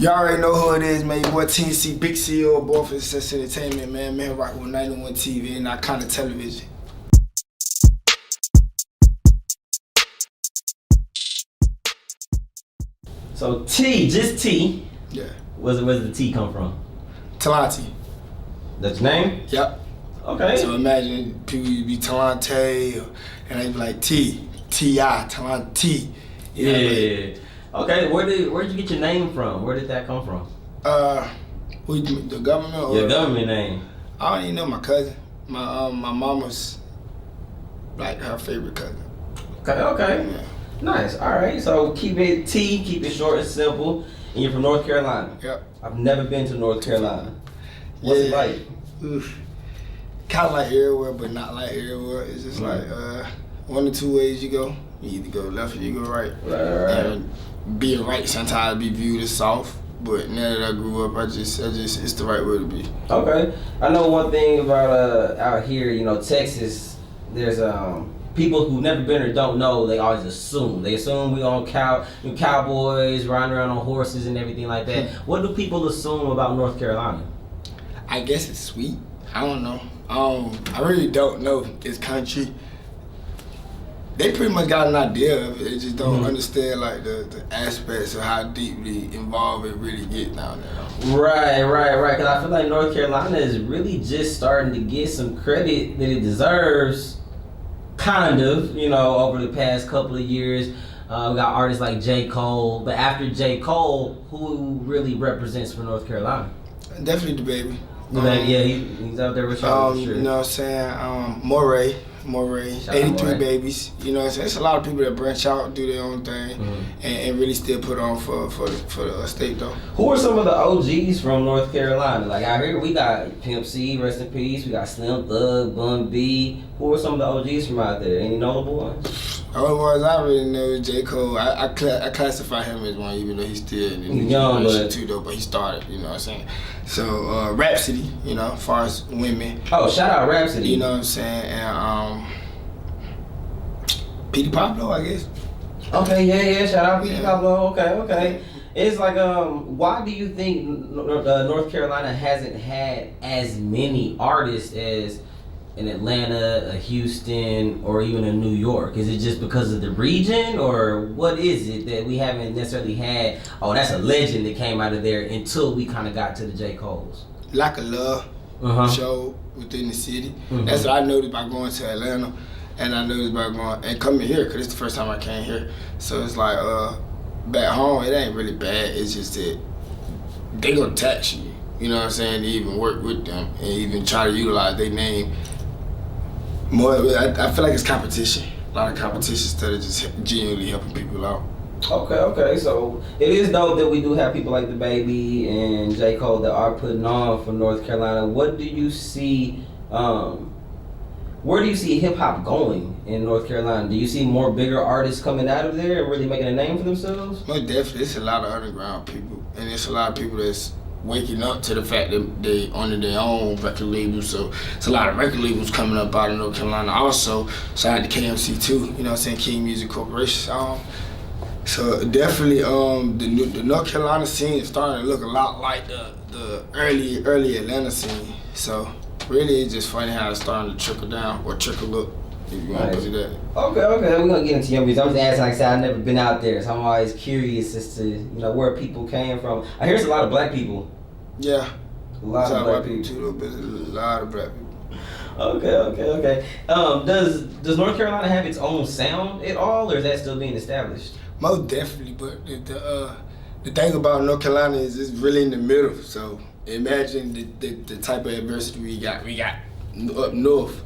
You already know who it is, man. Your boy TNC, Big CEO of Boy for Success Entertainment, man. Man, rock with 91 TV and Iconic Television. So T, just T. Yeah. Where does the T come from? Talante. That's your name? Yep. Okay. So imagine people be Talante, and they be like T.I., Talante. Yeah. Okay, where did you get your name from? Where did that come from? The government or Your government name. I don't even know my cousin. My mama's like her favorite cousin. Okay. Yeah. Nice. All right. So keep it T, keep it short and simple. And you're from North Carolina. Yep. I've never been to North Carolina. What's it like? Oof. Kind of like everywhere, but not like everywhere. It's just like one or two ways you go. You either go left or you go right. Right. And being right sometimes be viewed as soft, but now that I grew up, I just it's the right way to be. Okay. I know one thing about out here, Texas. There's people who've never been or don't know. They always assume. They assume we on cowboys riding around on horses and everything like that. What do people assume about North Carolina? I guess it's sweet. I don't know. I really don't know. It's country. They pretty much got an idea of it. They just don't understand like the aspects of how deeply involved it really get down there. Right. Because I feel like North Carolina is really just starting to get some credit that it deserves. Kind of, over the past couple of years. We got artists like J. Cole. But after J. Cole, who really represents for North Carolina? Definitely the baby. He's out there with y'all for sure. You know what I'm saying? Moray, 83 babies. You know what I'm saying? It's a lot of people that branch out, do their own thing, and really still put on for the state though. Who are some of the OGs from North Carolina? Like out here, we got Pimp C, rest in peace. We got Slim Thug, Bun B. Who are some of the OGs from out there? Any notable ones? The only ones I really know is J. Cole. I classify him as one, even though he's still in the new generation too, though. But he started, you know what I'm saying? So Rhapsody, as far as women. Oh, shout out Rhapsody. You know what I'm saying? And Petey Pablo, I guess. Okay, yeah. Shout out Petey Pablo. Okay. It's like, why do you think North Carolina hasn't had as many artists as in Atlanta, Houston, or even in New York? Is it just because of the region, or what is it that we haven't necessarily had? Oh, that's a legend that came out of there until we kind of got to the J. Cole's. Lack of love show within the city. That's what I noticed by going to Atlanta, and I noticed by going and coming here because it's the first time I came here. So it's like back home, it ain't really bad. It's just that they gonna tax you. You know what I'm saying? To even work with them and even try to utilize their name. More, I feel like it's competition. A lot of competition instead of just genuinely helping people out. Okay. So it is dope that we do have people like the Baby and J. Cole that are putting on for North Carolina. What do you see? Where do you see hip hop going in North Carolina? Do you see more bigger artists coming out of there and really making a name for themselves? Most definitely, it's a lot of underground people, and it's a lot of people that's waking up to the fact that they under their own record labels. So it's a lot of record labels coming up out of North Carolina. Also, shout out to KMC too. You know what I'm saying? King Music Corporation. So definitely, the North Carolina scene is starting to look a lot like the early Atlanta scene. So really, it's just funny how it's starting to trickle down or trickle up. If you want to put it that. Okay. We're gonna get into your music. I'm just asking, like I said, I've never been out there, so I'm always curious as to where people came from. I hear it's a lot of black people. Yeah. A lot of black people too, but there's a lot of black people. Okay. Does North Carolina have its own sound at all, or is that still being established? Most definitely, but the thing about North Carolina is it's really in the middle. So imagine the type of adversity we got up north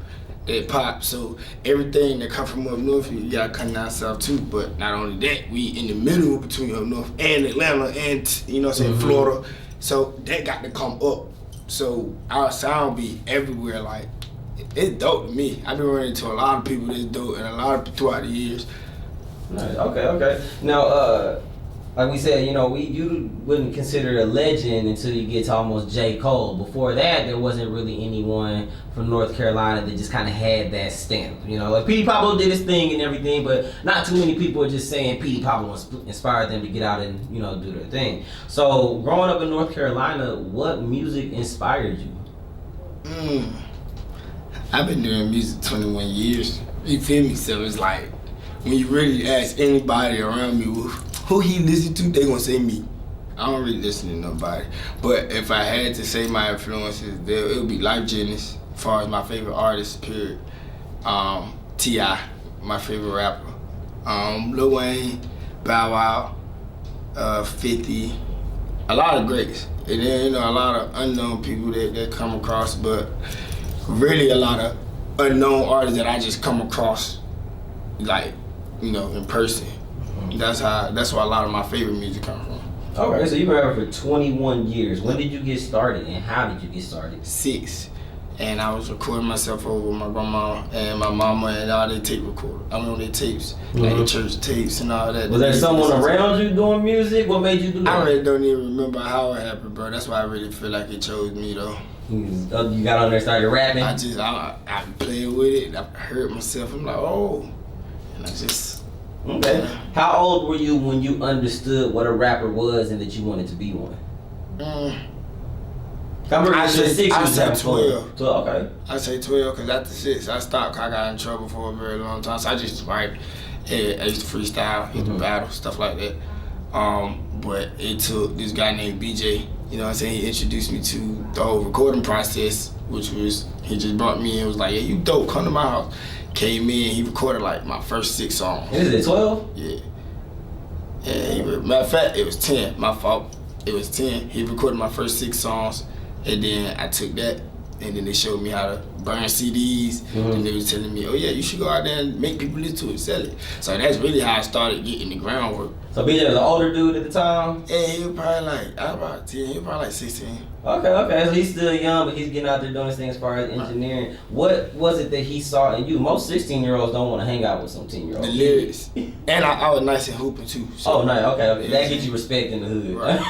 that pop. So everything that come from up north, you got to come down south too. But not only that, we in the middle between up north and Atlanta and Florida. So that got to come up. So our sound be everywhere. Like it's dope to me. I've been running into a lot of people that's dope and a lot of throughout the years. Nice. Okay. Now, like we said, you wouldn't consider a legend until you get to almost J. Cole. Before that, there wasn't really anyone from North Carolina that just kind of had that stamp. Like Petey Pablo did his thing and everything, but not too many people are just saying Petey Pablo inspired them to get out and do their thing. So, growing up in North Carolina, what music inspired you? I've been doing music 21 years. You feel me? So it's like when you really ask anybody around me who he listen to, they gonna say me. I don't really listen to nobody. But if I had to say my influences, it would be Life Jennings, as far as my favorite artist, period. T.I., my favorite rapper. Lil Wayne, Bow Wow, 50, a lot of greats. And then, a lot of unknown people that come across, but really a lot of unknown artists that I just come across, like, in person. That's where a lot of my favorite music comes from. Okay, so you've been rapping for 21 years. When did you get started and how did you get started? 6. And I was recording myself over with my grandma and my mama and all their tape recorders. Their tapes, like the church tapes and all that. Was there someone around you doing music? What made you do that? I really don't even remember how it happened, bro. That's why I really feel like it chose me, though. You got on there and started rapping? I played with it. I heard myself. I'm like, oh. And I just... Okay. How old were you when you understood what a rapper was and that you wanted to be one? I say 12. 12, okay. I say 12 because after 6, I stopped 'cause I got in trouble for a very long time. So I just write. I used to freestyle, hit the battle, stuff like that. But it took this guy named BJ, he introduced me to the whole recording process, which was, he just brought me in and was like, yeah, you dope, come to my house. Came in, he recorded like my first 6 songs. Is it 12? Yeah. Matter of fact, it was 10, my fault. It was 10. He recorded my first 6 songs, and then I took that, and then they showed me how to burn CDs, and they was telling me, oh yeah, you should go out there and make people listen to it, sell it. So that's really how I started getting the groundwork. So BJ was an older dude at the time? Yeah, he was probably like, I was about 10, he was probably like 16. Okay, so he's still young, but he's getting out there doing his thing as far as engineering. What was it that he saw in you? Most 16-year-olds don't want to hang out with some 10-year-olds. The lyrics. And I was nice and hooping too. So. Oh, nice, okay. That gets you respect in the hood. Right.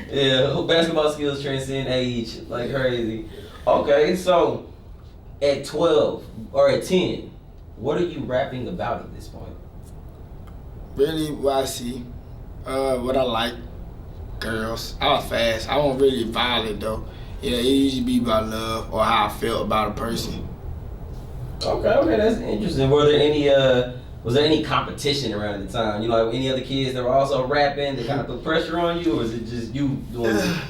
Yeah, basketball skills transcend age like crazy. Okay, so at 12 or at 10, what are you rapping about at this point? Really, what I see, what I like, girls. I was fast. I wasn't really violent though. It usually be about love or how I felt about a person. Okay, that's interesting. Was there any competition around the time? Like any other kids that were also rapping that kind of put pressure on you, or was it just you doing it?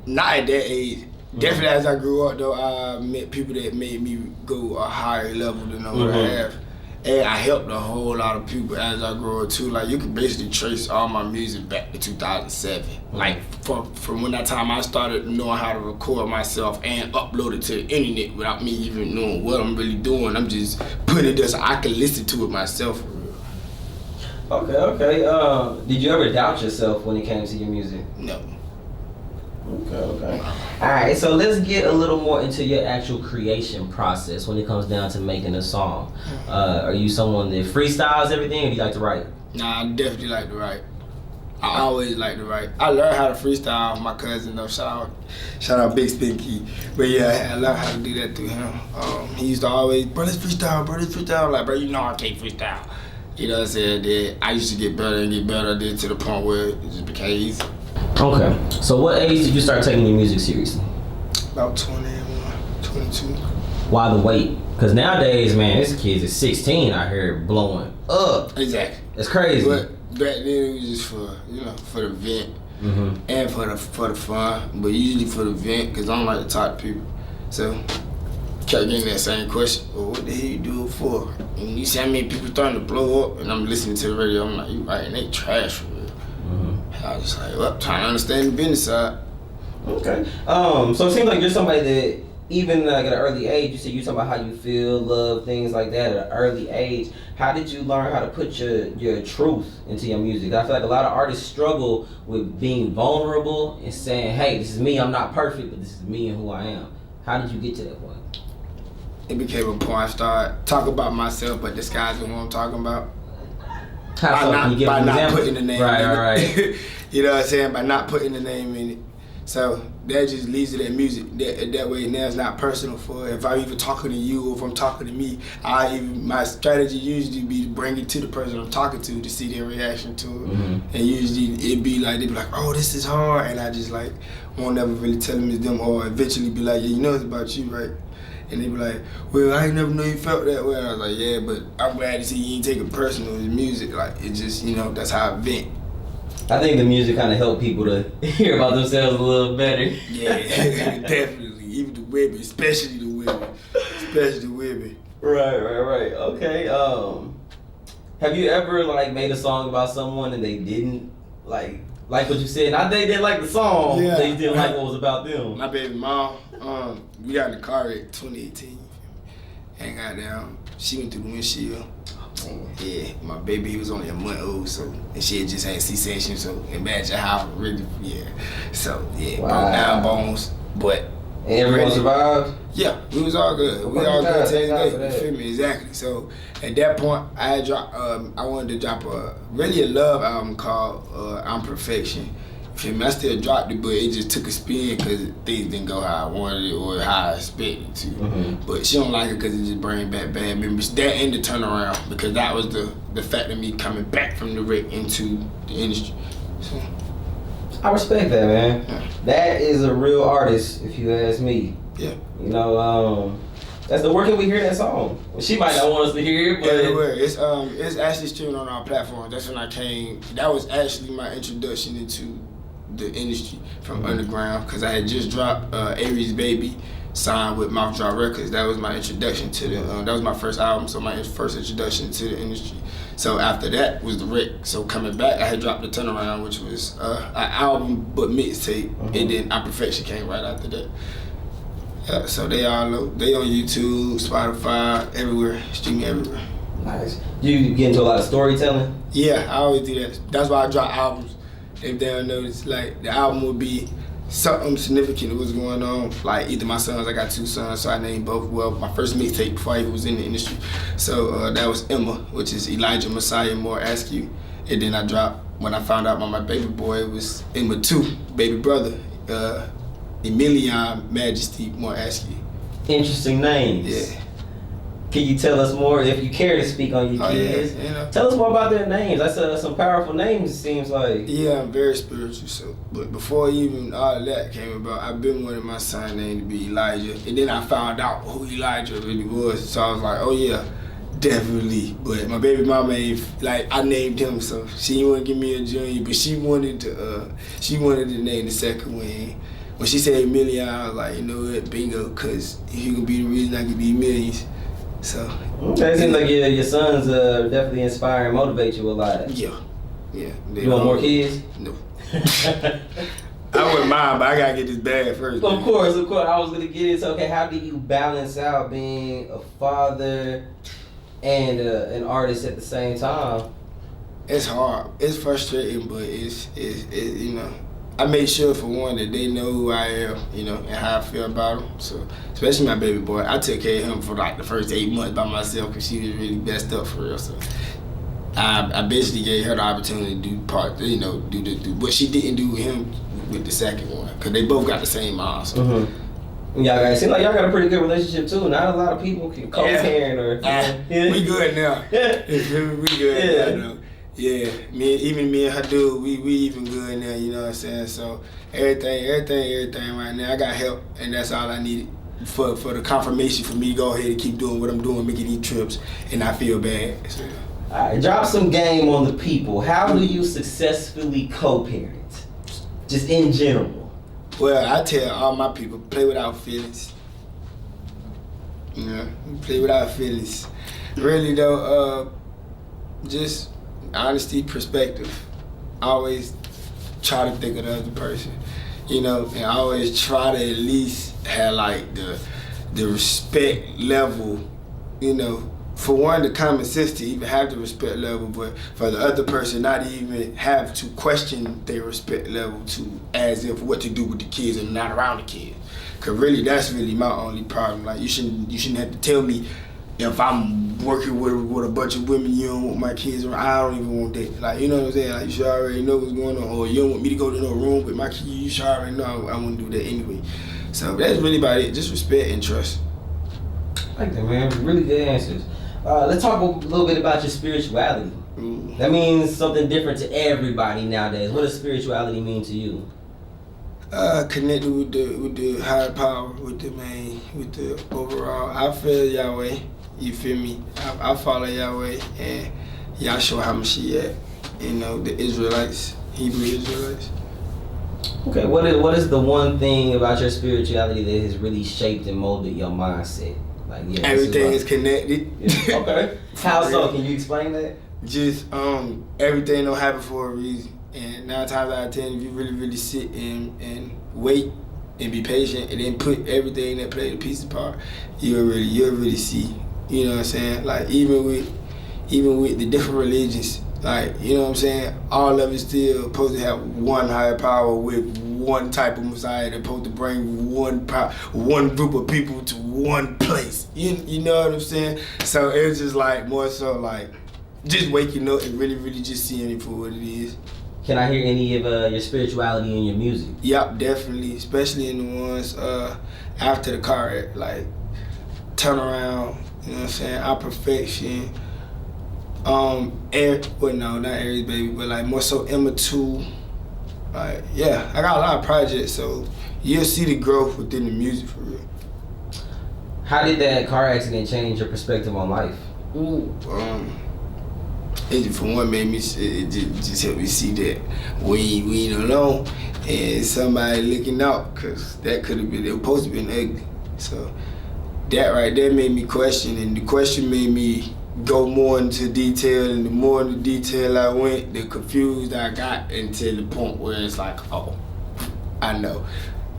Not at that age. Definitely as I grew up though, I met people that made me go a higher level than what I have. And I helped a whole lot of people as I grew up too. Like you can basically trace all my music back to 2007. Like from when that time I started knowing how to record myself and upload it to the internet without me even knowing what I'm really doing. I'm just putting it there so I can listen to it myself for real. Okay. Did you ever doubt yourself when it came to your music? No. Okay. All right, so let's get a little more into your actual creation process when it comes down to making a song. Are you someone that freestyles everything, or do you like to write? Nah, I definitely like to write. I always like to write. I learned how to freestyle with my cousin though. Shout out Big Spinky. But yeah, I learned how to do that through him. He used to always, bro, let's freestyle, bro, let's freestyle. I'm like, bro, I can't freestyle. You know what I'm saying? Then I used to get better and get better, then to the point where it just became easy. Okay. So what age did you start taking your music seriously? About 21, 22. Why the wait? Because nowadays, man, these kids is 16 out here blowing up. Exactly. It's crazy. But back then it was just for the vent and for the fun. But usually for the vent, because I don't like to talk to people. So kept getting that same question. Well, what the hell you do it for? And you see how many people starting to blow up, and I'm listening to the radio. I'm like, you right, and they trash for real. I was just like, well, trying to understand the business side. Okay. So it seems like you're somebody that even like at an early age, you said you talking about how you feel, love, things like that at an early age. How did you learn how to put your truth into your music? I feel like a lot of artists struggle with being vulnerable and saying, hey, this is me, I'm not perfect, but this is me and who I am. How did you get to that point? It became a point I started talking about myself, but disguising who I'm talking about. How so? Can you give by an not example? putting the name Right, in right. it. You know what I'm saying? By not putting the name in it. So that just leads to that music. That way now it's not personal for if I'm even talking to you or if I'm talking to me, my strategy usually be to bring it to the person I'm talking to see their reaction to it. And usually it'd be like, they'd be like, oh, this is hard, and I just like won't ever really tell them it's them, or eventually be like, yeah, you know it's about you, right? And they be like, well, I ain't never know you felt that way. And I was like, yeah, but I'm glad to see you ain't take it personal. It's music, like it just, that's how I vent. I think the music kind of help people to hear about themselves a little better. Yeah, definitely. Even the women, especially the women. Right. Okay. Have you ever like made a song about someone and they didn't like what you said? Not they didn't like the song. Yeah. They didn't like what was about them. My baby mom, we got in the car in 2018, and goddamn, she went through the windshield. Yeah, my baby, he was only a month old, and she had just had C-section, so imagine how really, So, broke down bones, but. And everyone survived? Yeah, we was all good. We all good to this day, you feel me? Exactly. So, at that point, I had I wanted to drop a love album called I'm Perfection. I still dropped it, but it just took a spin because things didn't go how I wanted it or how I expected it to. But she don't like it because it just brings back bad memories. That and the turnaround, because that was the fact of me coming back from the wreck into the industry. So, I respect that, man. Yeah. That is a real artist, if you ask me. Yeah. That's the where can we hear that song? She might not want us to hear it, but everywhere. It's actually streaming on our platform. That's when I came. That was actually my introduction into the industry from underground, because I had just dropped Aries Baby, signed with Mouth Drop Records. That was my introduction to that was my first album, so my first introduction to the industry. So after that was the wreck. So coming back, I had dropped the Turnaround, which was an album but mixtape, and then I'm Perfection came right after that. Yeah, so they on YouTube, Spotify, everywhere, streaming everywhere. Nice. You get into a lot of storytelling? Yeah, I always do that. That's why I drop albums. If they don't notice, like the album would be something significant that was going on. Like either my sons, I got 2 sons, so I named both. Well, my first mixtape before I even was in the industry. So that was Emma, which is Elijah Messiah More Askew. And then I dropped, when I found out about my baby boy, it was Emma 2, baby brother, Emilion Majesty More Askew. Interesting names. Yeah. Can you tell us more, if you care to speak on your kids? Yeah, Tell us more about their names. That's some powerful names, it seems like. Yeah, I'm very spiritual. So, but before even all of that came about, I've been wanting my son name to be Elijah, and then I found out who Elijah really was. So I was like, oh yeah, definitely. But my baby mama, I named him, so she didn't want to give me a junior, but she wanted to name the second one. When she said Million, I was like, you know what, bingo, because he gonna be the reason I can be millions. So it seems like your sons definitely inspire and motivate you a lot. Yeah. You want more kids? No. I wouldn't mind, but I gotta get this bag first. Of course. I was gonna get into how do you balance out being a father and an artist at the same time? It's hard. It's frustrating, but it's I make sure for one that they know who I am, and how I feel about them. So, especially my baby boy, I took care of him for like the first 8 months by myself because she was really messed up for real. So, I basically gave her the opportunity to do what she didn't do with him with the second one, because they both got the same mom. So. It seems like y'all got a pretty good relationship too. Not a lot of people can co-parent or. We good now. We good now. Yeah, me and her dude, we even good now, you know what I'm saying? So everything right now, I got help, and that's all I needed for the confirmation for me to go ahead and keep doing what I'm doing, making these trips, and I feel bad. So. All right, drop some game on the people. How do you successfully co-parent? Just in general. Well, I tell all my people, play without feelings. Play without feelings. Really though, just honesty, perspective. Always try to think of the other person, and always try to at least have like the respect level, for one, the common sense to even have the respect level, but for the other person not even have to question their respect level to as if what to do with the kids and not around the kids. Cause really that's really my only problem. Like you shouldn't have to tell me if I'm working with a bunch of women. You don't want my kids around. I don't even want that. Like, you know what I'm saying? Like, you should already know what's going on. Or you don't want me to go to no room with my kids. You should already know I wouldn't do that anyway. So that's really about it. Just respect and trust. I like that, man. Really good answers. Let's talk a little bit about your spirituality. Ooh. That means something different to everybody nowadays. What does spirituality mean to you? Connected with the higher power, with the overall. I feel Yahweh. You feel me? I follow Yahweh and Yahshua HaMashiach. You know, the Israelites, Hebrew Israelites. Okay, what is the one thing about your spirituality that has really shaped and molded your mindset? Like, yeah, everything is connected. Yeah. Okay. How so? Can you explain that? Just everything don't happen for a reason. And 9 times out of 10, if you really sit and wait and be patient and then put everything that play the pieces part, you'll really see. You know what I'm saying? Like even with the different religions, like, you know what I'm saying, all of it still supposed to have one higher power with one type of Messiah that's supposed to bring one group of people to one place. You know what I'm saying? So it's just like more so like just waking up and really just seeing it for what it is. Can I hear any of your spirituality in your music? Yep, definitely, especially in the ones after the car wreck, like Turn Around, you know what I'm saying, Our Perfection, not Aries Baby, but like more so Emma 2. Like, yeah, I got a lot of projects, so you'll see the growth within the music for real. How did that car accident change your perspective on life? Ooh, it for one made me, it just helped me see that we ain't alone and somebody looking out, cause that could have been, it was supposed to be ugly. So that right there made me question, and the question made me go more into detail, and the more into detail I went, the confused I got until the point where it's like, oh, I know.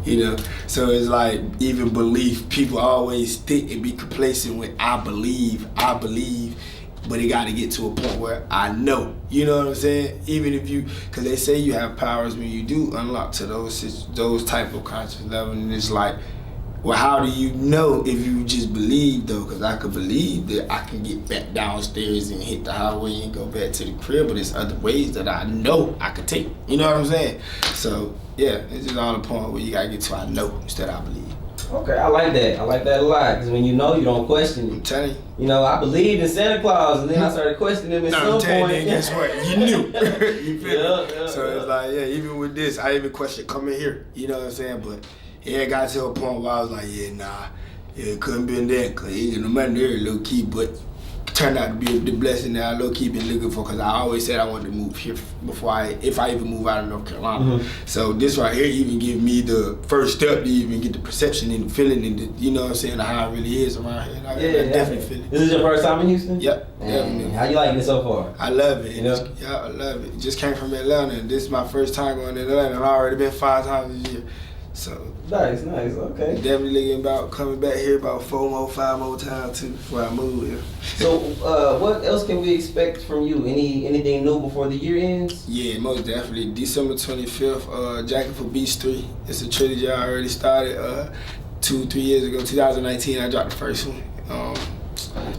You know, so it's like even belief, people always stick and be complacent with I believe, but it got to get to a point where I know. You know what I'm saying? Even if you, because they say you have powers when you do unlock to those type of conscious level, and it's like, well, how do you know if you just believe though? Because I could believe that I can get back downstairs and hit the highway and go back to the crib, but there's other ways that I know I could take. You know what I'm saying? So yeah, it's just all the point where you gotta get to I know instead of I believe. Okay, I like that. I like that a lot, because when you know, you don't question it. I'm telling you. You know, I believed in Santa Claus, and then I started questioning him at some point. You, guess what? You knew. You feel me? Yeah, so it's like, yeah, even with this, I even questioned coming here. You know what I'm saying? But yeah, it got to a point where I was like, yeah, nah, it couldn't been that, because no matter there, low key, but turned out to be the blessing that I low key been looking for, because I always said I wanted to move here if I even move out of North Carolina. Mm-hmm. So this right here even give me the first step to even get the perception and the feeling and the, you know what I'm saying, how it really is around here. And I definitely feel it. This is your first time in Houston? Yep, definitely. How you liking it so far? I love it. You know? Yeah, I love it. Just came from Atlanta, and this is my first time going to Atlanta, and I've already been 5 times this year. So nice, okay. Definitely thinking about coming back here about 5 more times too before I move here. So what else can we expect from you? Anything new before the year ends? Yeah, most definitely. December 25th, Jacket for Beats 3. It's a trilogy I already started 2-3 years ago. 2019 I dropped the first one.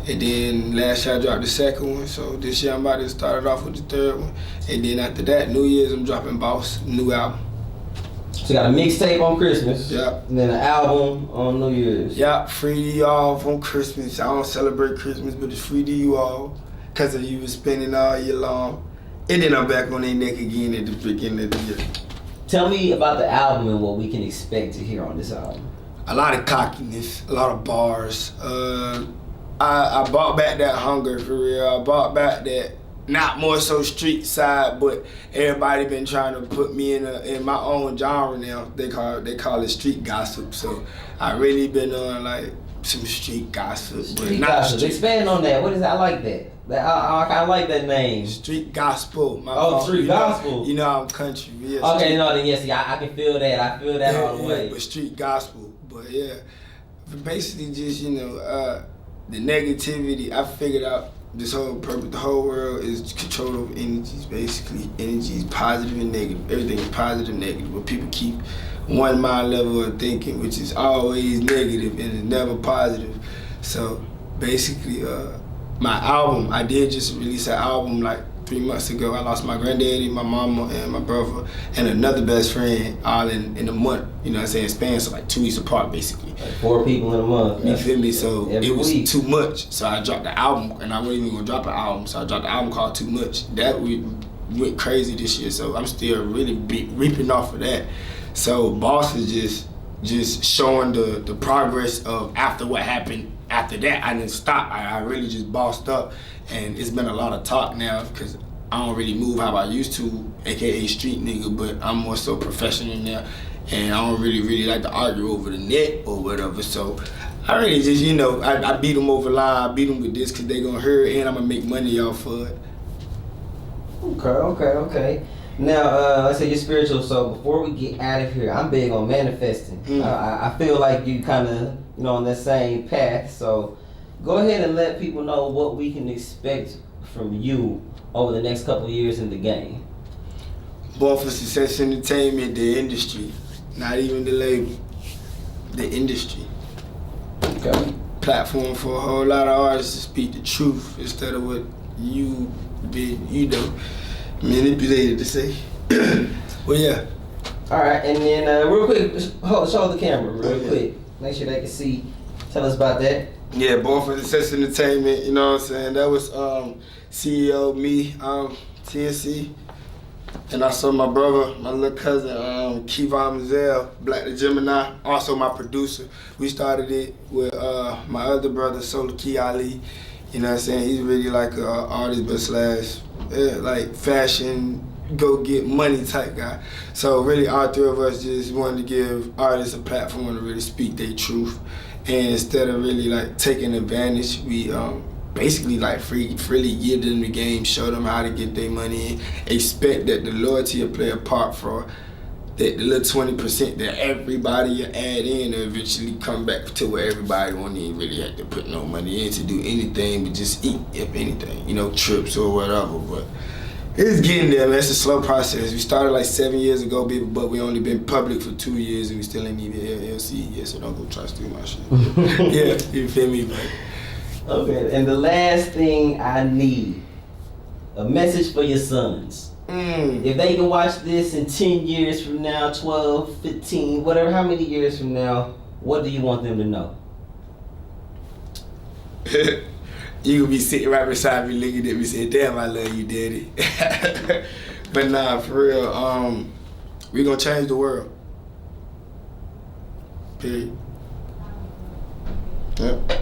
And then last year I dropped the second one. So this year I'm about to start it off with the third one. And then after that, New Year's I'm dropping Boss, new album. So you got a mixtape on Christmas. Yep. And then an album on New Year's. Yep, free to you all on Christmas. I don't celebrate Christmas, but it's free to you all because of you was spending all year long. And then I'm back on their neck again at the beginning of the year. Tell me about the album and what we can expect to hear on this album. A lot of cockiness, a lot of bars. I brought back that hunger for real. I brought back that, not more so street side, but everybody been trying to put me in my own genre now. They call it street gossip. So I really been on like some street gossip, street gossip. Street. Expand on that. What is that? I like that. I like that name. Street gospel. Street gospel. You know I'm country. Yeah, okay, no, then yes, I can feel that. I feel that all the way. But street gospel. But yeah, basically just the negativity. I figured out. This whole purpose, the whole world is control of energies, basically. Energy is positive and negative. Everything is positive and negative. But people keep one mind level of thinking, which is always negative and is never positive. So basically, my album, I did just release an album like 3 months ago. I lost my granddaddy, my mama, and my brother, and another best friend all in a month. You know what I'm saying? Spans like 2 weeks apart, basically. Like 4 people in a month. You feel me? So every it was week. too much. So I dropped the album, and I wasn't even gonna drop an album. So I dropped the album called Too Much. That we went crazy this year. So I'm still really reaping off of that. So Boss is just showing the progress of after what happened. After that, I didn't stop. I really just bossed up, and it's been a lot of talk now because I don't really move how I used to, aka street nigga, but I'm more so professional now, and I don't really like to argue over the net or whatever. So I really just, you know, I beat them over line. I beat them with this because they gonna hear it, and I'm gonna make money off of it. Okay. Now, let's say you're spiritual, so before we get out of here, I'm big on manifesting. I feel like you kind of, you know, on that same path, so go ahead and let people know what we can expect from you over the next couple of years in the game. Born for Success Entertainment, the industry, not even the label, the industry. Okay. Platform for a whole lot of artists to speak the truth instead of what you been, you know, manipulated to say. Well, yeah. All right, and then real quick, show the camera real quick. Make sure they can see. Tell us about that. Yeah, Born for Success Entertainment, you know what I'm saying? That was CEO, me, TNC. And also my brother, my little cousin, Kevon Mazel, Black the Gemini, also my producer. We started it with my other brother, Solar Key Ali. You know what I'm saying? He's really like an artist, but like fashion, go get money type guy. So really all 3 of us just wanted to give artists a platform to really speak their truth. And instead of really like taking advantage, we basically like freely give them the game, show them how to get their money in, expect that the loyalty will play a part for that the little 20% that everybody add in and eventually come back to where everybody won't even really have to put no money in to do anything but just eat, if anything, you know, trips or whatever. But it's getting there, man. It's a slow process. We started like 7 years ago, but we only been public for 2 years and we still ain't even LLC yet, so don't go try to steal my shit. Yeah, you feel me, man? Okay, and the last thing I need, a message for your sons. If they can watch this in 10 years from now, 12, 15, whatever, how many years from now, what do you want them to know? You gonna be sitting right beside me looking at me saying, damn, I love you, daddy. But nah, for real, we gonna change the world. Period. Yep.